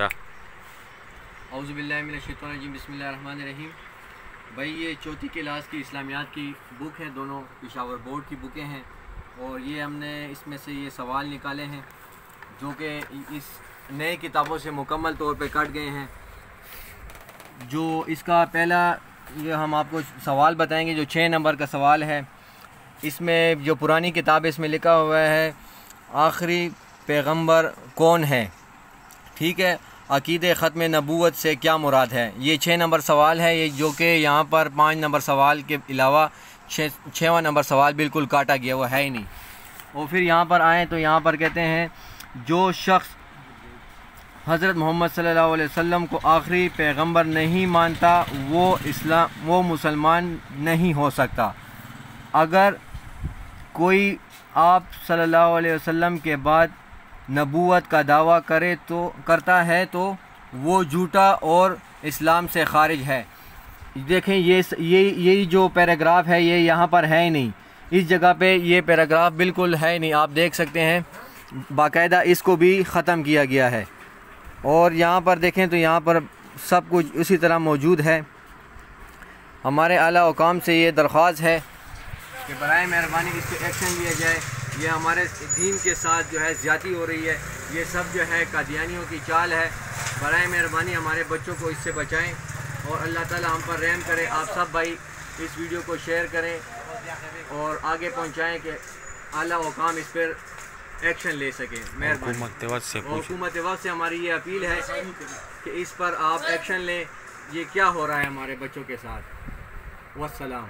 اعوذ باللہ من الشیطان الرجیم، بسم اللہ الرحمن الرحیم۔ بھائی یہ چوتھی کلاس کی اسلامیات کی بک ہے، دونوں پشاور بورڈ کی بکیں ہیں، اور یہ ہم نے اس میں سے یہ سوال نکالے ہیں جو کہ اس نئے کتابوں سے مکمل طور پہ کٹ گئے ہیں۔ جو اس کا پہلا یہ ہم آپ کو سوال بتائیں گے، جو 6 نمبر کا سوال ہے۔ اس میں جو پرانی کتاب ہے اس میں لکھا ہوا ہے آخری پیغمبر کون ہے، ٹھیک ہے، عقیدہ ختم نبوت سے کیا مراد ہے۔ یہ 6 نمبر سوال ہے، یہ جو کہ یہاں پر 5 نمبر سوال کے علاوہ 6واں نمبر سوال بالکل کاٹا گیا، وہ ہے ہی نہیں۔ اور پھر یہاں پر آئیں تو یہاں پر کہتے ہیں جو شخص حضرت محمد صلی اللہ علیہ وسلم کو آخری پیغمبر نہیں مانتا وہ مسلمان نہیں ہو سکتا۔ اگر کوئی آپ صلی اللہ علیہ وسلم کے بعد نبوت کا دعویٰ کرتا ہے تو وہ جھوٹا اور اسلام سے خارج ہے۔ دیکھیں یہی جو پیراگراف ہے یہ یہاں پر ہے ہی نہیں، اس جگہ پہ یہ پیراگراف بالکل ہے ہی نہیں، آپ دیکھ سکتے ہیں باقاعدہ اس کو بھی ختم کیا گیا ہے۔ اور یہاں پر دیکھیں تو یہاں پر سب کچھ اسی طرح موجود ہے۔ ہمارے اعلیٰ حکام سے یہ درخواست ہے کہ برائے مہربانی اس پہ ایکشن لیا جائے۔ یہ ہمارے دین کے ساتھ جو ہے زیادتی ہو رہی ہے، یہ سب جو ہے قادیانیوں کی چال ہے۔ برائے مہربانی ہمارے بچوں کو اس سے بچائیں اور اللہ تعالی ہم پر رحم کرے۔ آپ سب بھائی اس ویڈیو کو شیئر کریں اور آگے پہنچائیں کہ اعلیٰ حکام اس پر ایکشن لے سکیں۔ مہربانی حکومت وقت سے ہماری یہ اپیل ہے کہ اس پر آپ ایکشن لیں۔ یہ کیا ہو رہا ہے ہمارے بچوں کے ساتھ؟ والسلام۔